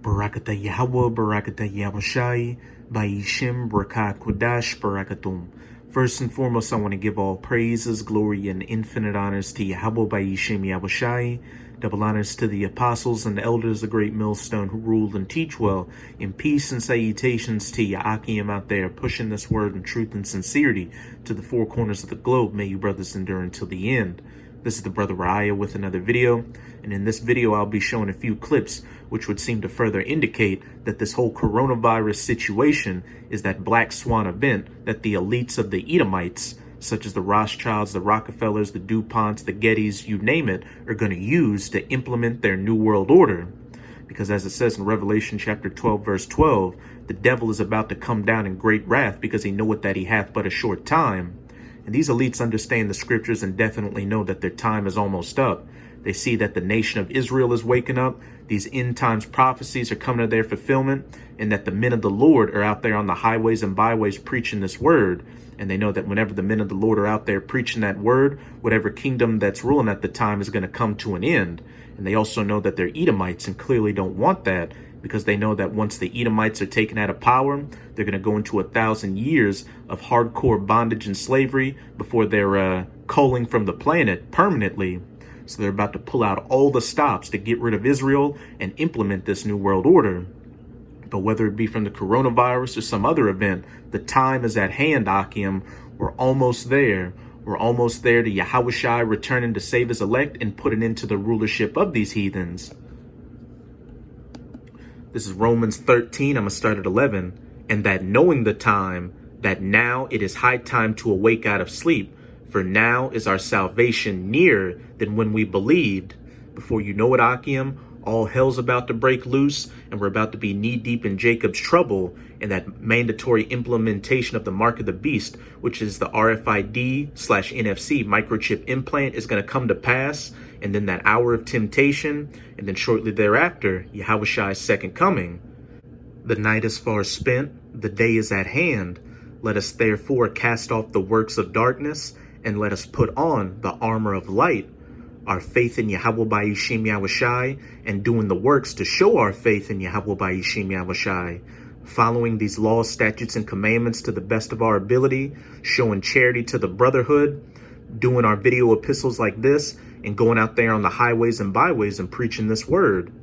Barakata Yahweh, Barakata Yahushai, Ba'ishim, Barakah Kodash, Barakatum. First and foremost, I want to give all praises, glory, and infinite honors to Yahweh, Ba'ishim, Yahushai. Double honors to the apostles and elders, the great millstone who rule and teach well. In peace and salutations to Ya'akim out there, pushing this word in truth and sincerity to the four corners of the globe. May you brothers endure until the end. This is the brother Raya with another video, and in this video I'll be showing a few clips which would seem to further indicate that this whole coronavirus situation is that black swan event that the elites of the Edomites, such as the Rothschilds, the Rockefellers, the DuPonts, the Gettys, you name it, are going to use to implement their New World Order. Because as it says in Revelation chapter 12, verse 12, the devil is about to come down in great wrath because he knoweth that he hath but a short time. And these elites understand the scriptures and definitely know that their time is almost up. They see that the nation of Israel is waking up. These end times prophecies are coming to their fulfillment, and that the men of the Lord are out there on the highways and byways preaching this word. And they know that whenever the men of the Lord are out there preaching that word, whatever kingdom that's ruling at the time is going to come to an end. And they also know that they're Edomites and clearly don't want that, because they know that once the Edomites are taken out of power, they're going to go into 1,000 years of hardcore bondage and slavery before they're culling from the planet permanently. So they're about to pull out all the stops to get rid of Israel and implement this New World Order. But whether it be from the coronavirus or some other event, the time is at hand, Akim. We're almost there. We're almost there to Yahushai returning to save his elect and put an end to the rulership of these heathens. This is Romans 13, I'm going to start at 11. And that knowing the time, that now it is high time to awake out of sleep, for now is our salvation nearer than when we believed. Before you know it, Akim, all hell's about to break loose, and we're about to be knee-deep in Jacob's trouble, and that mandatory implementation of the mark of the beast, which is the RFID/NFC microchip implant, is going to come to pass, and then that hour of temptation, and then shortly thereafter, Yahushai's second coming. The night is far spent, the day is at hand. Let us therefore cast off the works of darkness, and let us put on the armor of light, our faith in Yahweh Ba'ishim Yahushai, and doing the works to show our faith in Yahweh Ba'ishim Yahushai, following these laws, statutes, and commandments to the best of our ability, showing charity to the brotherhood, doing our video epistles like this, and going out there on the highways and byways and preaching this word.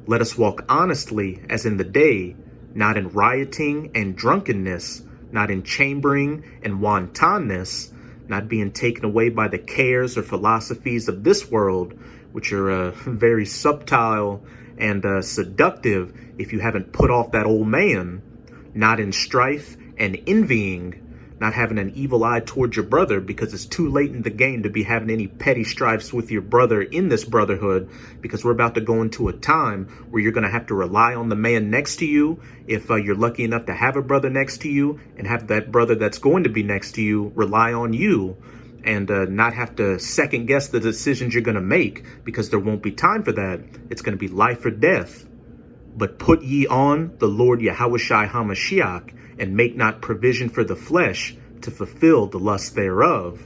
Let us walk honestly as in the day, not in rioting and drunkenness, not in chambering and wantonness, not being taken away by the cares or philosophies of this world, which are very subtle and seductive if you haven't put off that old man, not in strife and envying, not having an evil eye towards your brother, because it's too late in the game to be having any petty strifes with your brother in this brotherhood, because we're about to go into a time where you're going to have to rely on the man next to you, if you're lucky enough to have a brother next to you, and have that brother that's going to be next to you rely on you, and not have to second guess the decisions you're going to make, because there won't be time for that. It's going to be life or death. But put ye on the Lord Yahushai HaMashiach, and make not provision for the flesh to fulfill the lust thereof.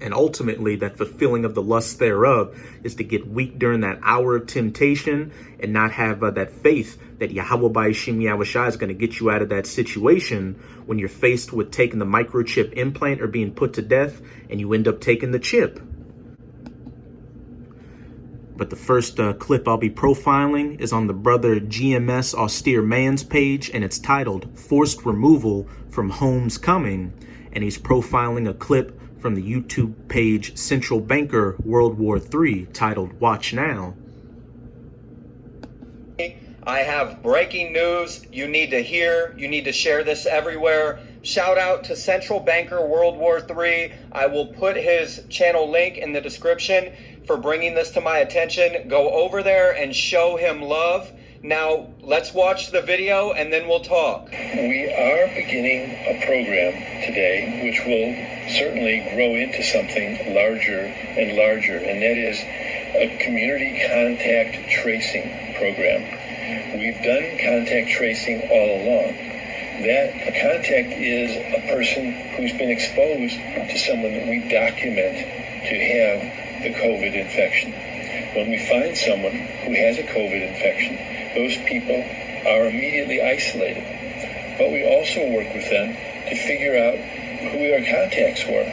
And ultimately, that fulfilling of the lust thereof is to get weak during that hour of temptation and not have that faith that Yahweh Ba'ishim Yahushai is going to get you out of that situation when you're faced with taking the microchip implant or being put to death and you end up taking the chip. But the first clip I'll be profiling is on the brother GMS Austere Man's page, and it's titled Forced Removal from Home's Coming. And he's profiling a clip from the YouTube page Central Banker World War III titled Watch Now. I have breaking news you need to hear. You need to share this everywhere. Shout out to Central Banker World War III. I will put his channel link in the description for bringing this to my attention. Go over there and show him love. Now, let's watch the video and then we'll talk. We are beginning a program today which will certainly grow into something larger and larger, and that is a community contact tracing program. We've done contact tracing all along. That a contact is a person who's been exposed to someone that we document to have the COVID infection. When we find someone who has a COVID infection, those people are immediately isolated. But we also work with them to figure out who their contacts were.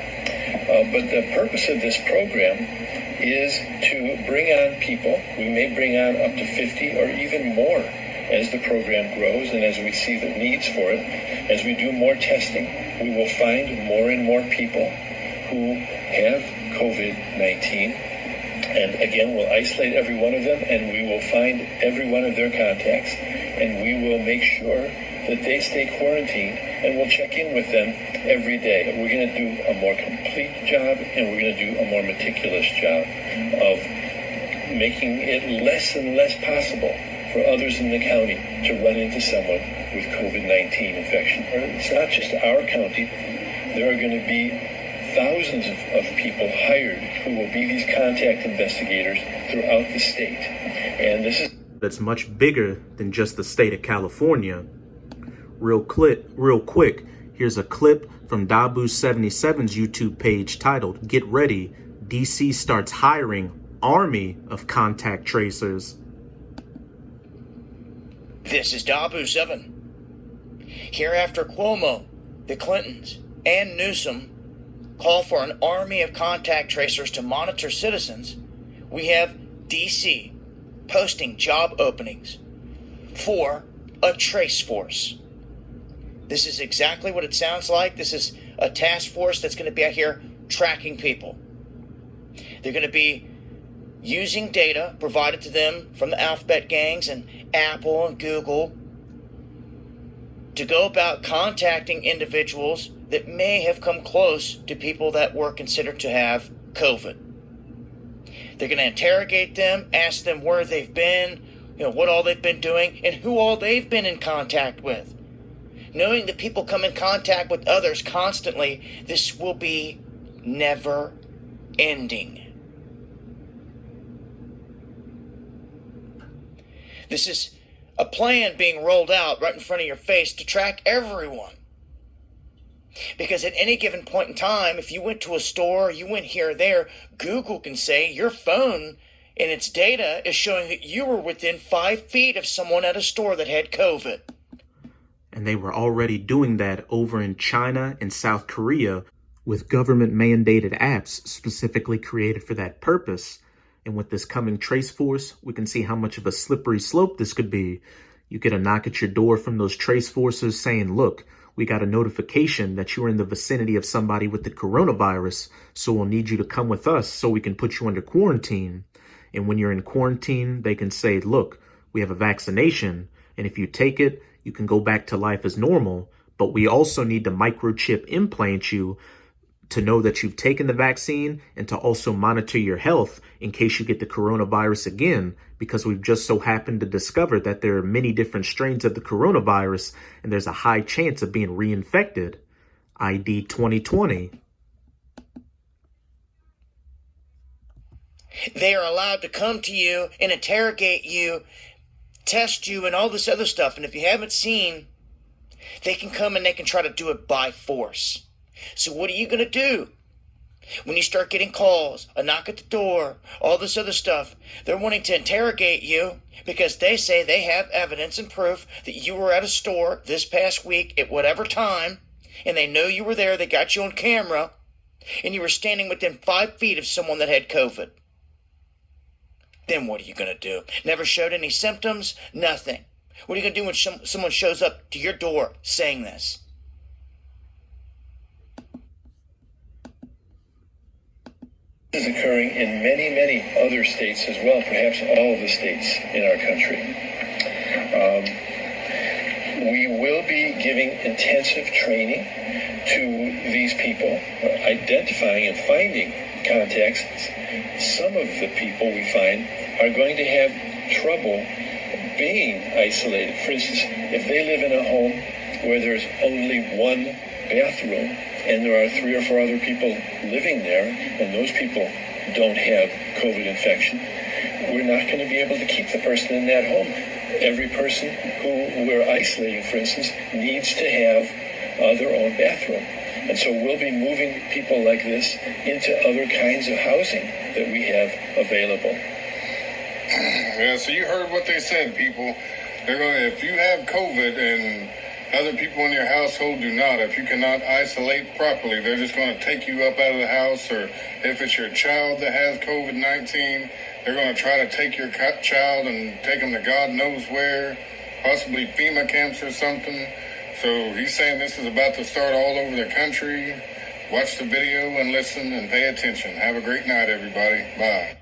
But the purpose of this program is to bring on people. We may bring on up to 50 or even more as the program grows and as we see the needs for it. As we do more testing, we will find more and more people who have COVID-19. And again, we'll isolate every one of them, and we will find every one of their contacts, and we will make sure that they stay quarantined, and we'll check in with them every day. We're going to do a more complete job, and we're going to do a more meticulous job of making it less and less possible for others in the county to run into someone with COVID-19 infection. It's not just our county. There are going to be thousands of people hired who will be these contact investigators throughout the state. And this is that's much bigger than just the state of California. Real quick, here's a clip from Dabu77's YouTube page titled, "Get Ready, DC Starts Hiring Army of Contact Tracers." This is Dabu7. Here after Cuomo, the Clintons, and Newsom call for an army of contact tracers to monitor citizens, we have DC posting job openings for a trace force. This is exactly what it sounds like. This is a task force that's going to be out here tracking people. They're going to be using data provided to them from the alphabet gangs and Apple and Google to go about contacting individuals that may have come close to people that were considered to have COVID. They're going to interrogate them, ask them where they've been, what all they've been doing, and who all they've been in contact with. Knowing that people come in contact with others constantly, this will be never ending. This is a plan being rolled out right in front of your face to track everyone. Because at any given point in time, if you went to a store, you went here or there, Google can say your phone and its data is showing that you were within 5 feet of someone at a store that had COVID. And they were already doing that over in China and South Korea with government-mandated apps specifically created for that purpose. And with this coming trace force, we can see how much of a slippery slope this could be. You get a knock at your door from those trace forces saying, look, we got a notification that you were in the vicinity of somebody with the coronavirus, so we'll need you to come with us so we can put you under quarantine. And when you're in quarantine, they can say, look, we have a vaccination, and if you take it, you can go back to life as normal, but we also need to microchip implant you to know that you've taken the vaccine and to also monitor your health in case you get the coronavirus again, because we've just so happened to discover that there are many different strains of the coronavirus and there's a high chance of being reinfected. ID 2020. They are allowed to come to you and interrogate you, test you, and all this other stuff. And if you haven't seen, they can come and they can try to do it by force. So what are you going to do? When you start getting calls, a knock at the door, all this other stuff, they're wanting to interrogate you because they say they have evidence and proof that you were at a store this past week at whatever time, and they know you were there, they got you on camera, and you were standing within 5 feet of someone that had COVID. Then what are you going to do? Never showed any symptoms? Nothing. What are you going to do when someone shows up to your door saying this? This is occurring in many, many other states as well, perhaps all of the states in our country. We will be giving intensive training to these people, identifying and finding contacts. Some of the people we find are going to have trouble being isolated. For instance, if they live in a home where there's only one bathroom, and there are 3 or 4 other people living there, and those people don't have COVID infection, we're not going to be able to keep the person in that home. Every person who we're isolating, for instance, needs to have their own bathroom. And so we'll be moving people like this into other kinds of housing that we have available. Yeah, so you heard what they said, people. They're going to, if you have COVID and other people in your household do not, if you cannot isolate properly, they're just going to take you up out of the house. Or if it's your child that has COVID-19, they're going to try to take your child and take them to God knows where, possibly FEMA camps or something. So he's saying this is about to start all over the country. Watch the video and listen and pay attention. Have a great night, everybody. Bye.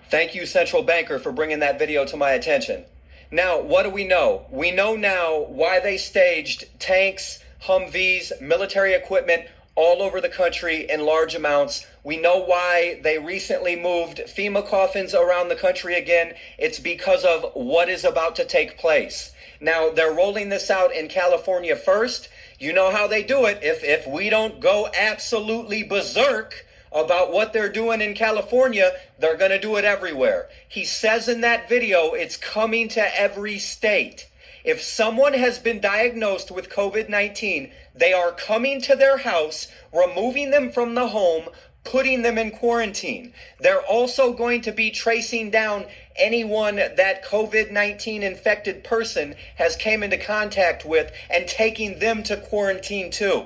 Thank you, Central Banker, for bringing that video to my attention. Now, what do we know? We know now why they staged tanks, Humvees, military equipment all over the country in large amounts. We know why they recently moved FEMA coffins around the country again. It's because of what is about to take place. Now, they're rolling this out in California first. You know how they do it. If we don't go absolutely berserk about what they're doing in California, they're going to do it everywhere. He says in that video, it's coming to every state. If someone has been diagnosed with COVID-19, they are coming to their house, removing them from the home, putting them in quarantine. They're also going to be tracing down anyone that COVID-19 infected person has came into contact with and taking them to quarantine too.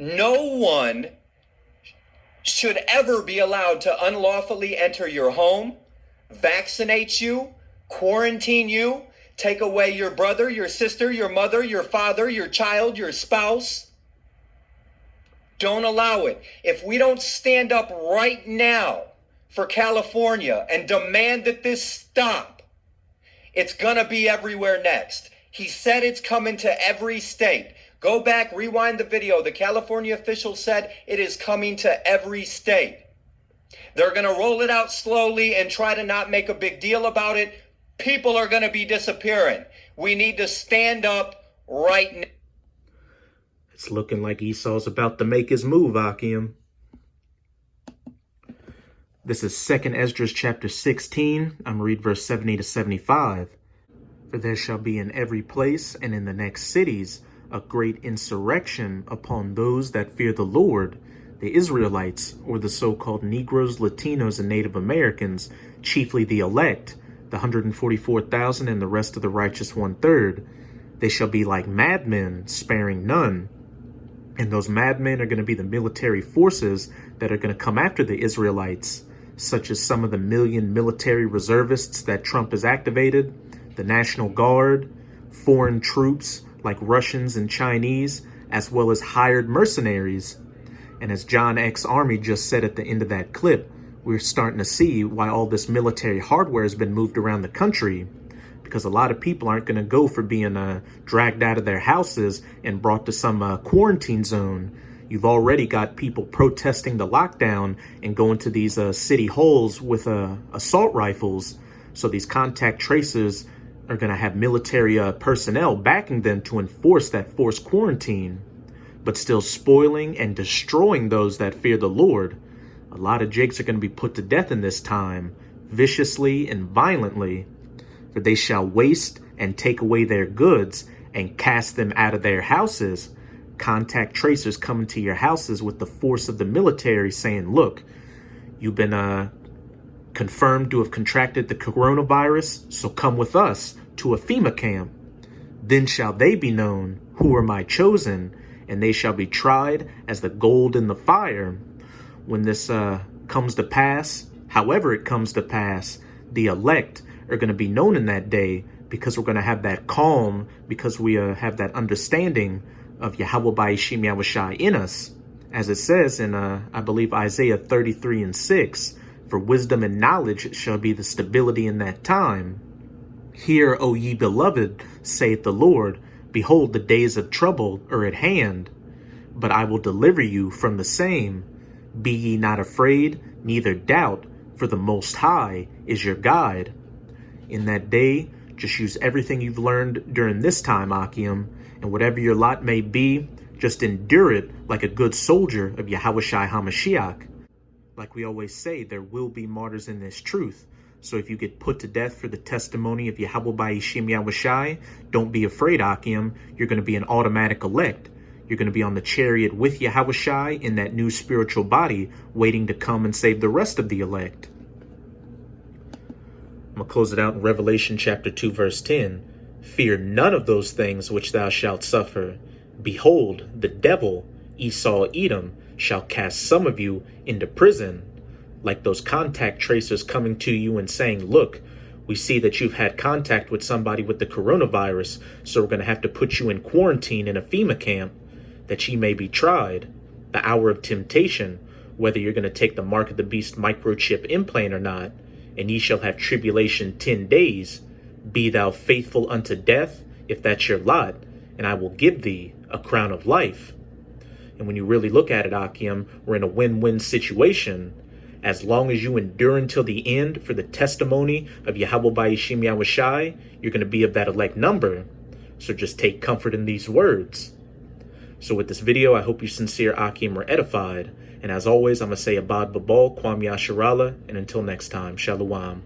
No one should ever be allowed to unlawfully enter your home, vaccinate you, quarantine you, take away your brother, your sister, your mother, your father, your child, your spouse. Don't allow it. If we don't stand up right now for California and demand that this stop, it's going to be everywhere next. He said it's coming to every state. Go back, rewind the video. The California officials said it is coming to every state. They're going to roll it out slowly and try to not make a big deal about it. People are going to be disappearing. We need to stand up right now. It's looking like Esau's about to make his move, Akim. This is 2 Esdras chapter 16. I'm going to read verse 70 to 75. For there shall be in every place and in the next cities a great insurrection upon those that fear the Lord, the Israelites, or the so-called Negroes, Latinos, and Native Americans, chiefly the elect, the 144,000 and the rest of the righteous 1/3. They shall be like madmen, sparing none. And those madmen are going to be the military forces that are going to come after the Israelites, such as some of the million military reservists that Trump has activated, the National Guard, foreign troops like Russians and Chinese, as well as hired mercenaries. And as John X. Army just said at the end of that clip, we're starting to see why all this military hardware has been moved around the country, because a lot of people aren't going to go for being dragged out of their houses and brought to some quarantine zone. You've already got people protesting the lockdown and going to these city halls with assault rifles. So these contact tracers are going to have military personnel backing them to enforce that forced quarantine, but still spoiling and destroying those that fear the Lord. A lot of jigs are going to be put to death in this time, viciously and violently. For they shall waste and take away their goods and cast them out of their houses. Contact tracers coming to your houses with the force of the military saying, look, you've been confirmed to have contracted the coronavirus, so come with us to a FEMA camp. Then shall they be known who are my chosen, and they shall be tried as the gold in the fire. When this comes to pass, however it comes to pass, the elect are going to be known in that day, because we're going to have that calm, because we have that understanding of Yahweh Ba'ashim Yahushai in us. As it says in, I believe, Isaiah 33:6, for wisdom and knowledge shall be the stability in that time. Hear, O ye beloved, saith the Lord, behold, the days of trouble are at hand, but I will deliver you from the same. Be ye not afraid, neither doubt, for the Most High is your guide. In that day, just use everything you've learned during this time, Akim, and whatever your lot may be, just endure it like a good soldier of Yahushai HaMashiach. Like we always say, there will be martyrs in this truth. So if you get put to death for the testimony of Yahweh Ba'ashim Yahushai, don't be afraid, Akim. You're going to be an automatic elect. You're going to be on the chariot with Yahushai in that new spiritual body, waiting to come and save the rest of the elect. going to close it out in Revelation chapter 2, verse 10. Fear none of those things which thou shalt suffer. Behold, the devil, Esau Edom, shall cast some of you into prison, like those contact tracers coming to you and saying, look, we see that you've had contact with somebody with the coronavirus, so we're going to have to put you in quarantine in a FEMA camp, that ye may be tried. The hour of temptation, whether you're going to take the mark of the beast microchip implant or not, and ye shall have tribulation 10 days. Be thou faithful unto death, if that's your lot, and I will give thee a crown of life. And when you really look at it, Akim, we're in a win-win situation. As long as you endure until the end for the testimony of Yahweh Ba'ashim Yahushai, you're going to be of that elect number. So just take comfort in these words. So with this video, I hope you sincere Akim are edified. And as always, I'm going to say Abad Babal, Kwam Yasharala, and until next time, Shalom.